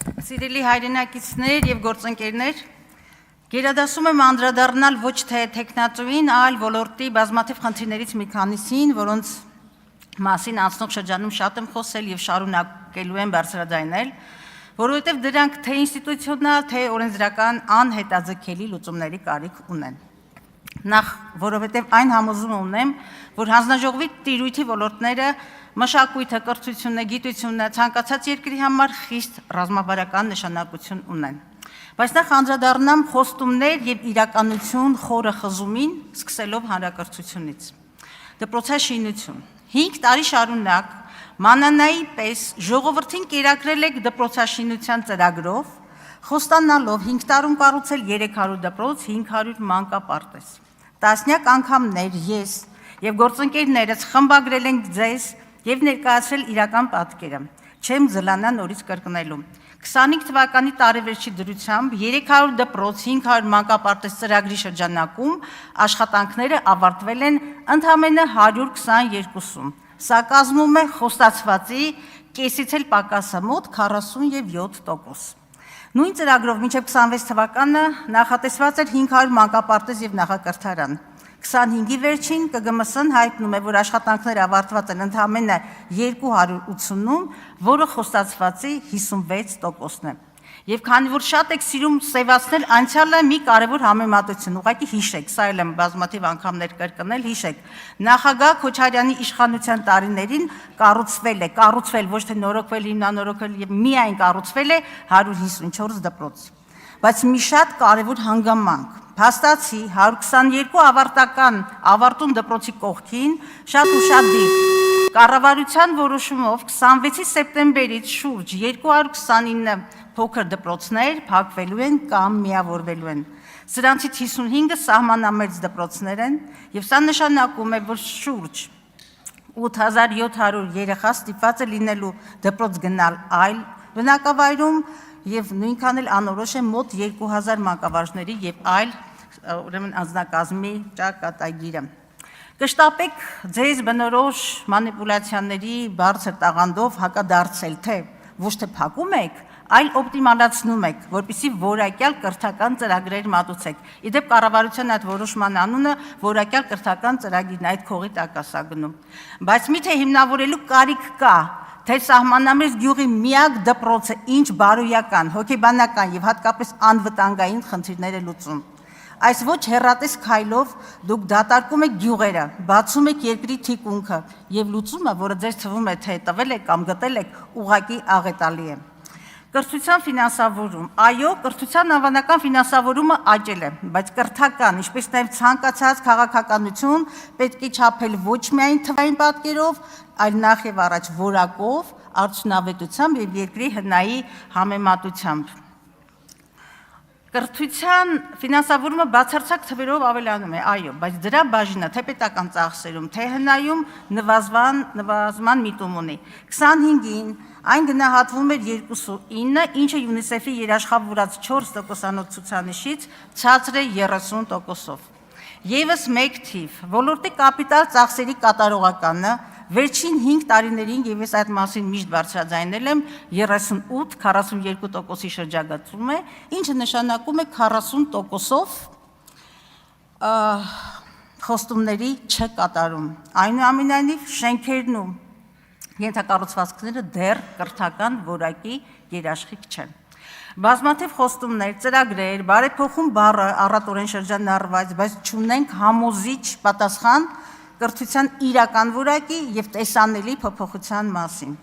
Սիրելի հայրենակիցներ եւ գործընկերներ, գերադասում եմ անդրադառնալ ոչ թե տեխնատուին, այլ ոլորտի բազմաթիվ խնդիրներից մի քանիսին, որոնց մասին անցնող շրջանում շատ եմ խոսել եւ շարունակելու եմ բարձրաձայնել, որովհետեւ դրանք թե ինստիտուցիոնալ, թե օրենսդրական անհետաձգելի լուծումների կարիք ունեն։ Նախ, որովհետեւ այն համոզումը ունեմ, որ հանձնաժողովի տիրույթի ոլորտները մշակույթը, կրթությունը, գիտությունը ցանկացած երկրի համար խիստ ռազմավարական նշանակություն ունեն։ Բայց նախ անդրադառնամ խոստումներ եւ իրականություն խորը խզումին, սկսելով հանրակրթությունից։ Դպրոցաշինություն 5 տարի շարունակ մանանայի պես ժողովրդին կերակրել եք դպրոցաշինության ծրագրով, խոստանալով 5 տարում կառուցել 300 դպրոց, 500 մանկապարտեզ։ Տասնյակ անգամներ ես եւ գործընկերներս խմբագրել ենք ձեզ եւ ներկայացրել իրական պատկերը։ Չեմ զլանա նորից կրկնելու։ 25 թվականի տարեվերջի դրությամբ 300 դպրոց, 500 մանկապարտեզ ծրագրի շրջանակում աշխատանքները ավարտվել են ընդամենը 122-ում։ Սա կազմում է խոստացվածի կեսից էլ պակասը մոտ 47%։ Նույն ծրագրով մինչև 26 թվականը նախատեսված էր 500 մանկապարտեզ եւ նախակրթարան։ 25-ի վերջին ԿԳՄՍ-ն հայտնում է, որ աշխատանքները ավարտված են ընդամենը 280-ում, որը խոստացվածի 56%-ն է։ Եվ քանի որ շատ եք սիրում սևացնել անցյալը, մի կարևոր համեմատություն, ուղղակի հիշեք, սա էլ եմ բազմաթիվ անգամներ կրկնել, հիշեք։ Նախագահ Քոչարյանի իշխանության տարիներին կառուցվել ոչ թե նորոգվել, հիմնանորոգվել եւ միայն կառուցվել է 154 դպրոց։ Բայց մի շատ կարևոր հանգամանք, փաստացի 122 ավարտուն դպրոցի կողքին շատ ուշադիր կառավարության որոշումով 26 սեպտեմբերից շուրջ 229 փոքր դպրոցներ փակվելու են կամ միավորվելու են։ Սրանցից 55-ը սահմանամերձ դպրոցներ են եւ սա նշանակում է, որ շուրջ 8700 երեխա ստիպված է լինելու դպրոց գնալ այլ բնակավայրում եւ նույնքան էլ անորոշ է մոտ 2000 մանկավարժների եւ այլ ուրեմն անձնակազմի ճակատագիրը։ Կշտապեք ձեզ բնորոշ մանիպուլյացիաների բարձր տաղանդով հակադարձել, թե ոչ թե փակում եք, այլ օպտիմալացնում եք, որպեսզի որակյալ կրթական ծրագրեր մատուցեք։ Իդեպ կառավարության այդ որոշման անունը որակյալ կրթական ծրագիրն այդ քողի տակ է գնում։ Բայց միթե հիմնավորելու կարիք կա, թե սահմանամերձ գյուղի միակ դպրոցը ինչ բարոյական, հոգեբանական եւ հատկապես անվտանգային խնդիրներ է լուծում։ Այս ոչ հեռատես քայլով դուք դատարկում եք գյուղերը, բացում եք երկրի թիկունքը եւ լուծումը, որը ձեզ թվում է թե տվել եք կամ գտել եք, ուղղակի աղետալի է։ Կրթության ֆինանսավորում, այո, կրթության անվանական ֆինանսավորումը աճել է, բայց կրթական, ինչպես նաև ցանկացած քաղաքականություն պետք է չափել ոչ միայն թվային պատկերով, այլ նախ եւ առաջ որակով, արդյունավետությամբ եւ երկրի հնայի համեմատությամբ։ Կրթության ֆինանսավորումը բացարձակ թվերով ավելանում է, այո, բայց դրա բաժինը թե պետական ծախսերում, թե հնայում նվազման միտում ունի։ 25-ին այն գնահատվում էր 2.9, ինչը ՅՈՒՆԻՍԵՖ-ի երաշխավորած 4% ցուցանիշից ցածր է 30%-ով։ Եվս մեկ թիվ, ոլորտի կապիտալ ծախսերի կատարողականը վերջին 5 տարիներին եւ ես այդ մասին միշտ բարձրաձայնել եմ 38-42%-ի շրջագծում է, ինչը նշանակում է 40%-ով խոստումների չկատարում։ Այնուամենայնիվ շենքերն ու ենթակառուցվածքները դեռ կրթական որակի երաշխիք չեն։ Բազմաթիվ խոստումներ, ծրագրեր, բարեփոխում բառը առատորեն շրջանառված, բայց չունենք համոզիչ պատասխան կրթության իրական որակի եւ տեսանելի փոփոխության մասին։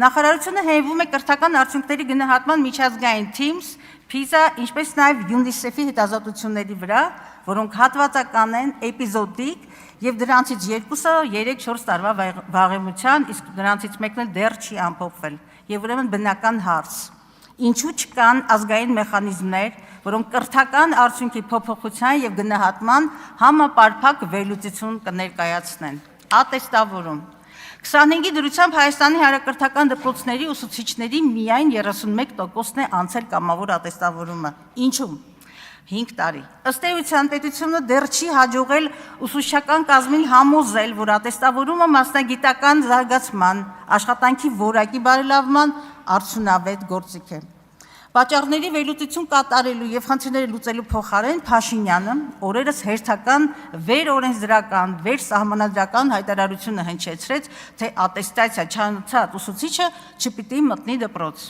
Նախարարությունը հենվում է կրթական արդյունքների գնահատման միջազգային TIMSS, PISA, ինչպես նաեւ ՅՈՒՆԻՍԵՖ-ի հետազոտությունների վրա, որոնք հատվածական են, էպիզոդիկ եւ դրանցից երկուսը 3-4 տարվա վաղեմության, իսկ դրանցից մեկն էլ դեռ չի ամփոփվել։ Եվ ուրեմն բնական հարց. ինչու չկան ազգային մեխանիզմներ, որոնք կրթական արդյունքի փոփոխության եւ գնահատման համապարփակ վերլուծություն կներկայացնեն։ Ատեստավորում 25-ի դրությամբ Հայաստանի հանրակրթական դպրոցների ուսուցիչների միայն 31%-ն է անցել կամավոր ատեստավորումը։ Ինչու՞։ 5 տարի։ Ըստ էության պետությունը դեռ չի հաջողել ուսուցչական կազմին համոզել, որ ատեստավորումը մասնագիտական զարգացման, աշխատանքի որակի բարելավման արդյունավետ գործիք է։ Պատճառների վերլուծություն կատարելու եւ խնդիրները լուծելու փոխարեն Փաշինյանը օրերս հերթական վերօրենսդրական, վերսահմանադրական հայտարարությունը հնչեցրեց, թե ատեստացիա չանցած ուսուցիչը չպիտի մտնի դպրոց։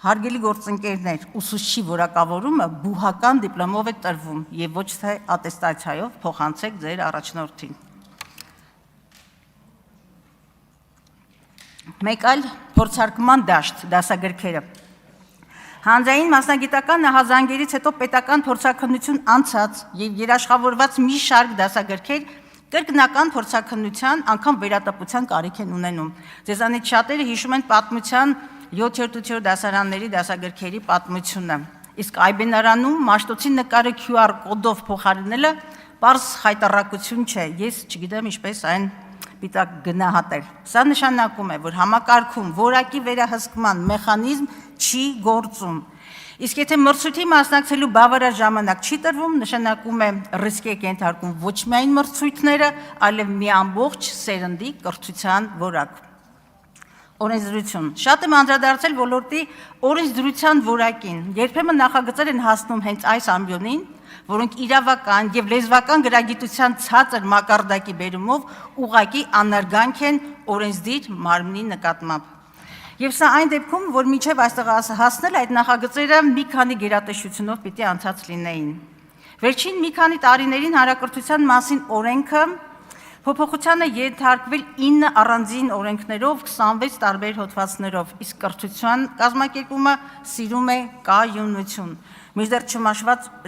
Հարգելի գործընկերներ, ուսուցչի որակավորումը բուհական դիպլոմով է տրվում եւ ոչ թե ատեստացիայով, փոխանցեք ձեր առաջնորդին։ Մեկ այլ փորձարկման դաշտ դասագրքերը։ Հանձային մասնագիտական նախազանգերից հետո պետական փորձաքննություն անցած եւ երաշխավորված մի շարք դասագրքեր կրկնական փորձաքննության անգամ վերատպության կարիք են ունենում։ Ձեզանից շատերը հիշում են պատմության 7-րդ դասարանների դասագրքերի պատմությունը։ Իսկ այբենարանում Մաշտոցի նկարը QR կոդով փոխարինելը պարզ խայտառակություն չէ։ Ես չգիտեմ ինչպես այն պիտակ գնահատել։ Սա նշանակում է, որ համակարգում որակի վերահսկման մեխանիզմ չի գործում։ Իսկ եթե մրցույթի մասնակցելու բավարար ժամանակ չի տրվում, նշանակում է ռիսկի ենթարկում ոչ միայն մրցույթները, այլև մի ամբողջ սերնդի կրթության որակ։ Օրենսդրություն։ Շատ եմ անդրադարձել ոլորտի օրենսդրության որակին։ Երբեմն նախագծեր են հասնում հենց այս ամբիոնին, որոնք իրավական եւ լեզվական գրագիտության ցածր մակարդակի բերումով ուղղակի անարգանք են օրենսդիր մարմնի նկատմամբ։ Եվ սա այն դեպքում, որ մինչև այստեղ հասնել այդ նախագծերը մի քանի գերատեսչությունով պիտի անցած լինեին։ Վերջին մի քանի տարիներին հանրակրթության մասին օրենքը փոփոխության է ենթարկվել 9 առանձին օրենքներով, 26 տարբեր հոդվածներով, իսկ կրթության կազմակերպումը սիրում է կայունություն։ Մինչդեռ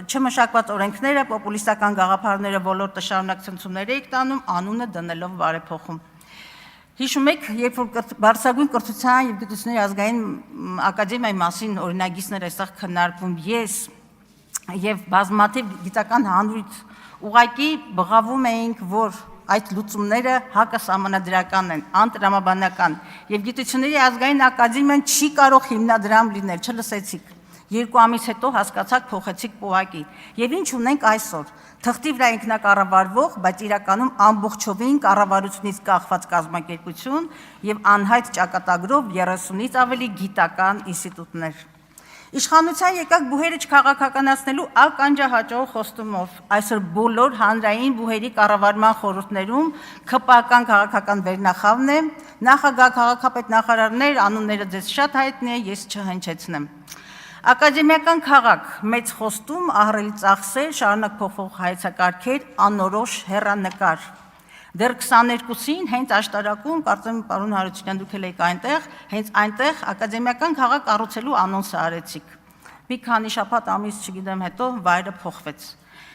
չմշակված օրենքները, պոպուլիստական գաղափարները ոլորտը շարունակ ցնցումներ եք տանում, անունը դնելով բարեփոխում։ Հիշում եք, երբ որ Բարձրագույն կրթության եւ գիտությունների ազգային ակադեմիայի մասին օրինագիծներ այստեղ քննարկվում, ես եւ բազմաթիվ գիտական հանրույթ ուղղակի բղավում էինք, որ այդ լուծումները հակասահմանադրական են, անտրամաբանական եւ գիտությունների ազգային ակադեմիան չի կարող հիմնադրամ լինել, չլսեցիք։ 2 ամիս հետո հասկացաք փոխեցիք պոակի։ Եվ ինչ ունենք այսօր։ Թղթի վրա ինքնակառավարվող, բայց իրականում ամբողջովին կառավարությունից կախված կազմակերպություն եւ անհայտ ճակատագրով 30-ից ավելի գիտական ինստիտուտներ։ Իշխանության եկակ բուհերը չքաղաքականացնելու ականջահաճող խոստումով այսօր բոլոր հանրային բուհերի կառավարման խորհուրդներում ԿՊԱ-ական քաղաքական վերնախավն է, նախագահ, քաղաքապետ, նախարարներ, անունները ձեզ շատ հայտնի է, ես չհնչեցնեմ։ Ակադեմիական քաղաք, մեծ խոստում, ահռելի ծախսեր, շարունակ փոխվող հայեցակարգեր, անորոշ հեռանկար։ Դեռ 22-ին հենց աշտարակում, կարծեմ պարոն Հարությունյան դուք եք այնտեղ, հենց այնտեղ ակադեմիական քաղաք կառուցելու անոնսը արեցիք։ Մի քանի շաբաթ ամիս, չգիտեմ, հետո վայրը փոխվեց։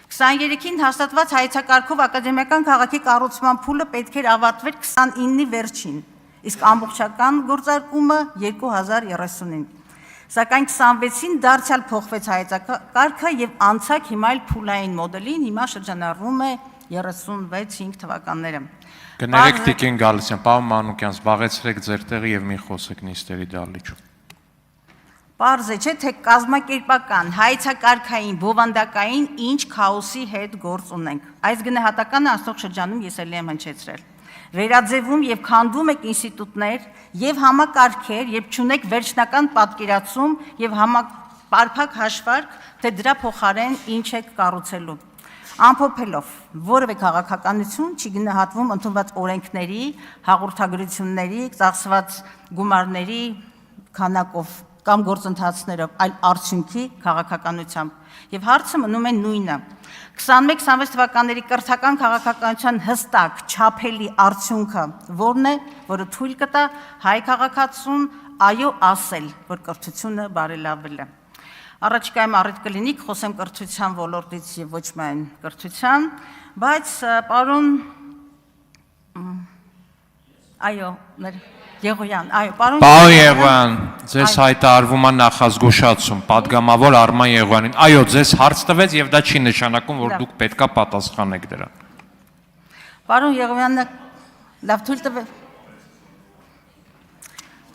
23-ին հաստատված հայեցակարգով ակադեմիական քաղաքի կառուցման փուլը պետք էր ավարտվեր 29-ի վերջին, իսկ ամբողջական գործարկումը 2030-ին։ Սակայն 26-ին դարձյալ փոխվեց հայեցակարգը եւ անցակ հիմա էլ փուլային մոդելին, հիմա շրջանառվում է 36-5 թվականները։ Կներեք Տիկին Գալստյան, պարոն Մանուկյան, զբաղեցրեք ձեր տեղը եւ մի խոսեք նիստերի դահլիճում։ Պարզ է, չէ՞, թե կազմակերպական, հայեցակարգային, բովանդակային ինչ քաոսի հետ գործ ունենք։ Այս գնահատականը աստող շրջանում ես էլ եմ հնչեցրել։ Վերաձևում եւ քանդում եք ինստիտուտներ եւ համակարգեր, եւ չունեք վերջնական պատկերացում եւ համապարփակ հաշվարկ, թե դրա փոխարեն ինչ եք կառուցելու։ Ամփոփելով, որևէ քաղաքականություն չի գնահատվում ընդունված օրենքների, հաղորդագրությունների, ծախսված գումարների քանակով կամ գործընթացներով, այլ արդյունքի քաղաքականությամբ։ Եվ հարցը մնում է նույնը։ 21-26 թվականների կրթական քաղաքականության հստակ, չափելի արդյունքը որն է, որը թույլ կտա հայ քաղաքացուն այո ասել, որ կրթությունը բարելավել է։ Առաջիկայում առիթ կլինի խոսեմ կրթության ոլորտից եւ ոչ միայն կրթության, բայց պարոն այո, Եղոյան, այո, պարոն Եղոյան, ձեզ հայտարարվում է նախազգուշացում, падգամավոր Արման Եղոյանին։ Այո, ձեզ հարց տվեց եւ դա չի նշանակում, որ դուք պետքա պատասխանեք դրան։ Պարոն Եղոյանը լավ թույլ տվեք։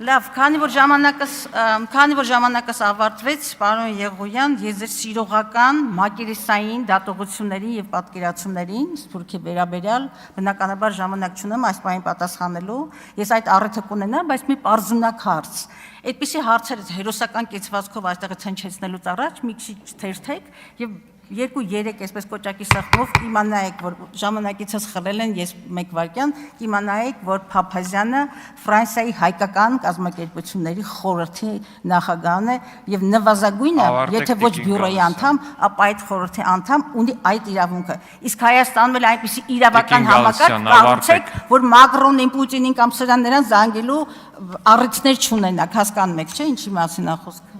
Լավ, քանի որ ժամանակս ավարտվեց, պարոն Եղոյան, ես ձեր սիրողական մակերեսային դատողություններին եւ պատկերացումներին Սփյուռքի վերաբերյալ բնականաբար ժամանակ չունեմ այս բանին պատասխանելու։ Ես այդ առիթը կունենամ, բայց մի պարզունակ հարց։ Այդպիսի հարցերը հերոսական կեցվածքով այստեղից հնչեցնելուց առաջ մի քիչ թերթեք եւ 2-3 այսպես կոճակի սեղմով իմանայեք, որ ժամանակիցս խլել են, ես 1 վայրկյան, իմանայեք, որ Փափազյանը Ֆրանսիայի հայկական կազմակերպությունների խորհրդի նախագահն է եւ նվազագույնը, եթե ոչ բյուրոյի անդամ, ապա այդ խորհրդի անդամ ունի այդ իրավունքը։ Իսկ Հայաստանում էլ այնպիսի իրավական համակարգ կառուցեք, որ Մակրոնին, Պուտինին կամ սրանց նրան զանգելու առիթներ չունենաք, հասկանում եք, չէ՞, ինչի մասին է խոսքը։